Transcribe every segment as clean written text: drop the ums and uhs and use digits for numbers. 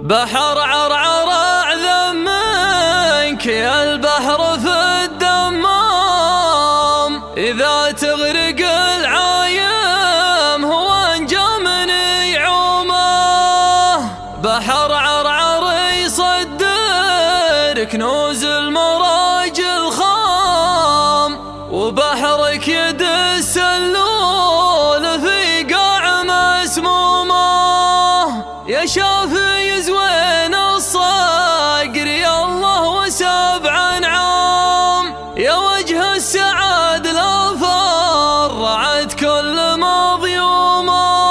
بحر عرعر أعذب منك يا البحر في الدمام، إذا تغرق العايم هو أنجى من يعومه. بحر عرعر يصدر كنوز المراج الخام، وبحرك يدس اللول في قاع مسمومه. يا شافي زوين الصقر يا الله وسبع نعام، يا وجه السعاد لا فرعت كل مظيومه.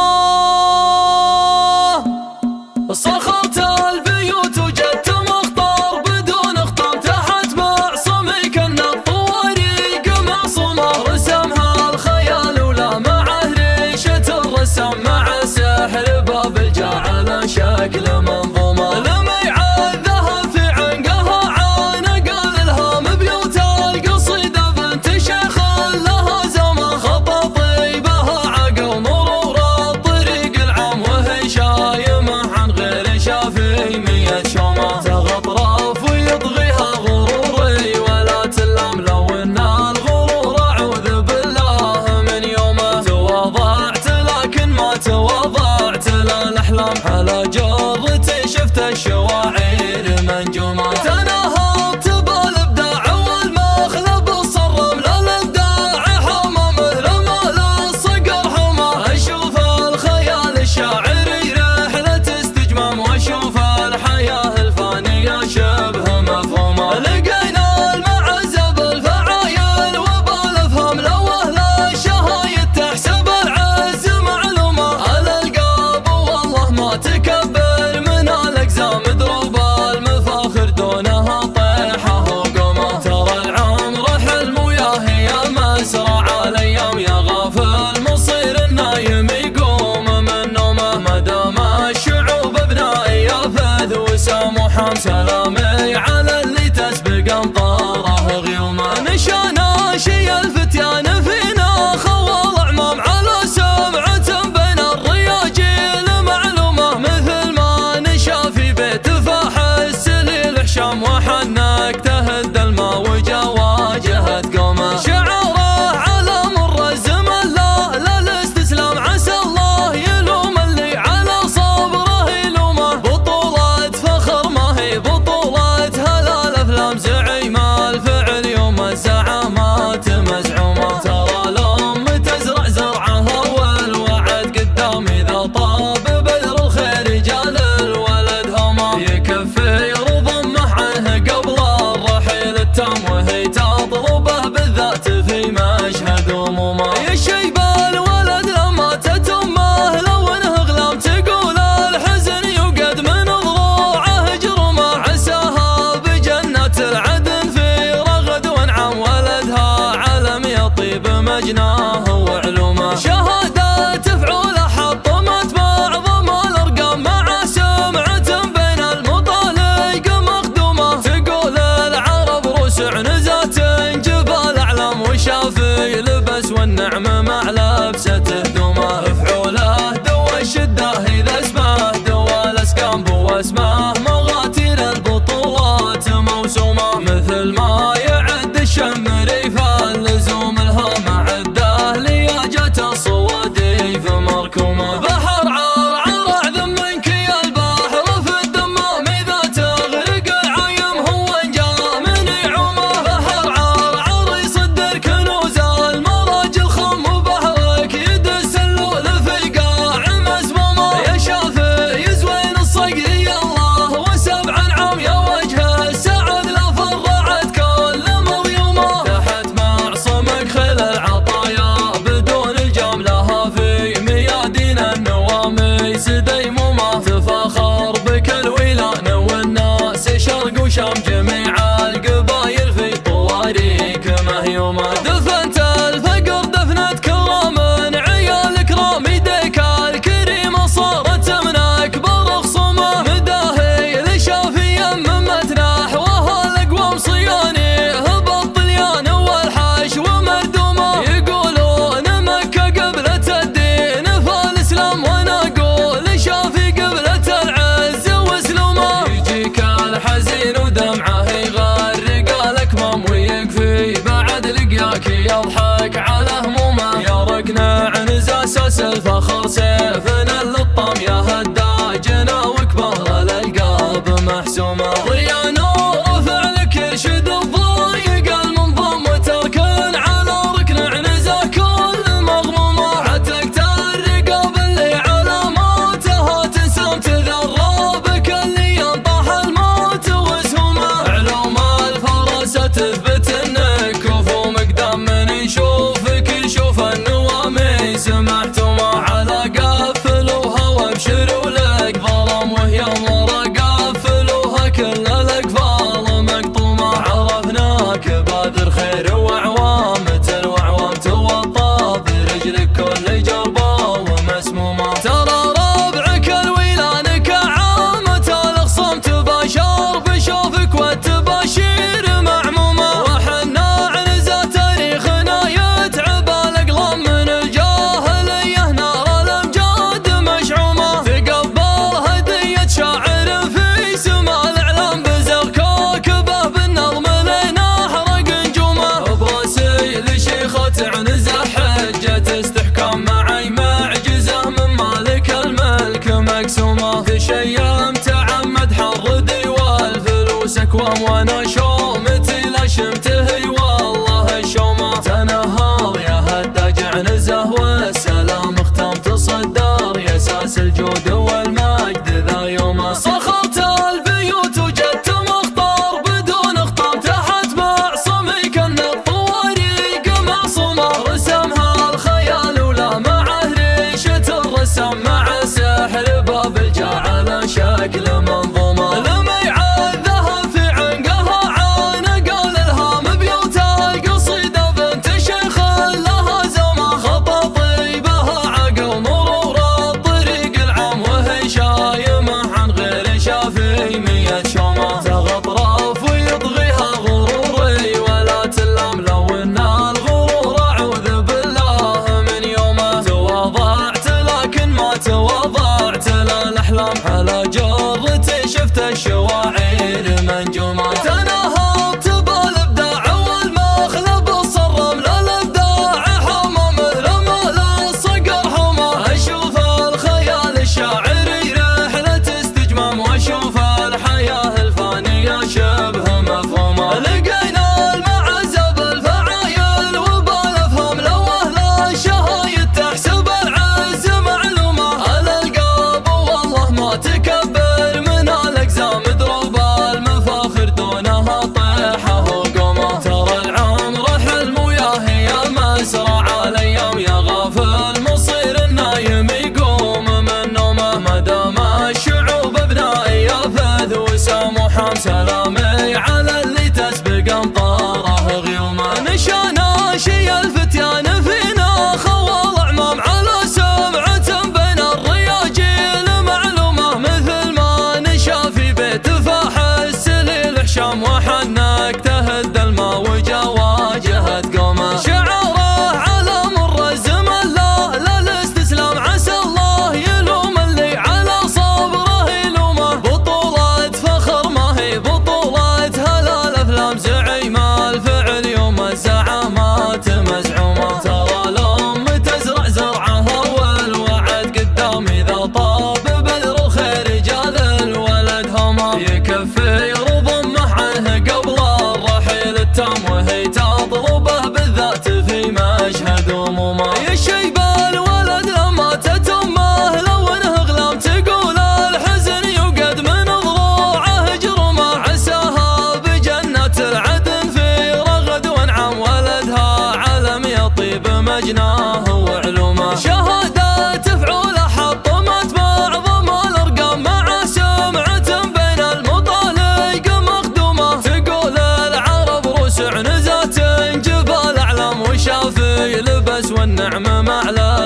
صخرت البيوت وجدت مخطر بدون خطام، تحت معصمك ان الطواريق معصومه. رسمها الخيال ولا معه ريشه الرسام، مع سحر باب الجعل شكل منظومه. لميعاد ذهب في عنقها عانق الالهام، بيوت القصيده بنت شيخ لها زمان. خطى طيبها عقل مرور الطريق العام، وهي شايمه عن غير شافي 100 شومه. تغطرف ويطغيها غروري ولا تلام، لو ان الغرور اعوذ بالله من يومه. تواضعت لكن ما تواضعت للاحلام، على جرتي شفت الشواعر منجومه. تناهضت بالابداع والمخلب الصرام، للابداع حمامه لما للصقر حماه. اشوف الخيال الشاعري رحله استجمام، واشوف الحياه الفانيه شبه مفهومه. لقينا المعزه بالفعايل وبالافهام، لو اهل الشهايد تحسب العز معلومه. الالقاب والله ما تكبر من الاقزام، دروب المفاخر دونها طيحه وقومه. ترى العمر حلم ويا هي مسرع الايام، يا غافل مصير النايم يقوم من نومه. ما دام الشعوب ابنائي يافذ وسام وحام، سلامي على اللي تسبق امطاره غيومه. نشانا شي الفتيان فينا خوال اعمام، على سمعة بين الرياجيل معلومه. مثل ما نشا في بيت فاح السليل حشام، وحنك تهد الماوجه واجهت قومه. شعاره على مر الزمن لا للاستسلام، عسى الله يلوم اللي على صبره يلومه. بطولة فخر ما هي بطولة هالافلام، زعيم الفعل يوم الزعامات مزعومه. ترى الام تزرع زرعها والوعد قدام، اذا طاب بذر الخير جال الولد هما. يكفي رضمه عنه قبل الرحيل التام، وهي تطلبه بالذات في مشهد همومه. يا شيب الولد لما تتمه لو انه غلام، تقول الحزن يوقد من ضروعه جرمه. عساها بجنة العدن في رغد وانعام، ولدها علم يطيب مجناه وعلومه. شهادات فعوله حطمت معظم الارقام، مع سمعة بين المطالق مخدومه. تقول العرب رسع نزات جبال اعلام، وشافي لبس والنعم مع لبسه هدومه. فعوله دوا الشده اذا اسمه دوا الاسكام، بو اسمه مغاتير البطولات موسومه. مثل ما يعد الشمري فاللزوم الهام، عده لياجة الصوادي في مركومه. بحر عرعر اعذب منك يا البحر في الدمام، اذا تغرق العايم هو انجى من يعومه. بحر عرعر يصدر كنوز المراج الخام، وبحرك يدس اللول في قاع مسمومه. يا شافي زوين الصقر يا الله الاكوام وانا شومتي لا شمته والله الشومه تنهار يا هداج عنزه والسلام اختم تصدر يا ساس الجود والمجد ذا يومه صخرت البيوت وجدت مخطر بدون اخطام تحت معصمي كان الطواريق معصومه رسمها الخيال ولا معه ريشه الرسام مع سحر بابل جعل شكل منظومه لما يعذها في عنقها عانق الالهام بيوت القصيده بنت شيخ لها زمه خطى طيبها عقل مرور الطريق العام وهي شايمه عن غير شافي 100 شومه تغطرف ويطغيها غروري ولا تلام لو ان الغرور اعوذ بالله من يومه تواضعت لكن ما تواضعت للاحلام على جرتي شفت الشواعر منجومه تنهضت بالابداع والمخلب الصرم للابداع حمى مثل ما الصقر حمى اشوف الخيال الشاعري رحله استجمام واشوف الحياه الفانيه شبه مفهومه لقينا المعزه بالفعايل وبالافهام لو اهل الشهايد تحسب العز معلومه الالقاب والله ما تكبر من الاقزام دروب المفاخر دونها طيحه وقومه ترى العمر حلم ويا هي مسرع الايام يا غافل مصير النايم يقوم من نومه ما دام الشعوب ابنائي يفذ وسام وحام سلامي على اللي تسبق امطاره غيومه نشانا شي الفتيان فينا خوال اعمام على سمعه بين الرياجيل معلومه مثل ما نشا في بيت فاح السليل حشام وحنك تهد الماء وجا واجهت قومه شعاره على مر الزمن لا الاستسلام عسى الله يلوم اللي على صبره يلومه بطولة فخر ما هي بطولة هلا الافلام زعيمه الفعل يوم الزعامات مزعومه ترى الام تزرع زرعها والوعد قدام اذا طاب بدر خير رجال الولد هما يكفي رضمه عنه قبل الرحيل التام وهي تطلبه بالذات في مشهد همومه يا شيب الولد لما تتمه لو انه غلام تقول الحزن يوقد من ضروعه جرمه عساها بجنة العدن في رغد وانعم ولدها علم يطيب مجناه وعلومه شهادات فعوله حطمت معظم الارقام مع سمعة بين المطالق مخدومه تقول العرب روس عنزات جبال اعلام وشافي لبس والنعم معلى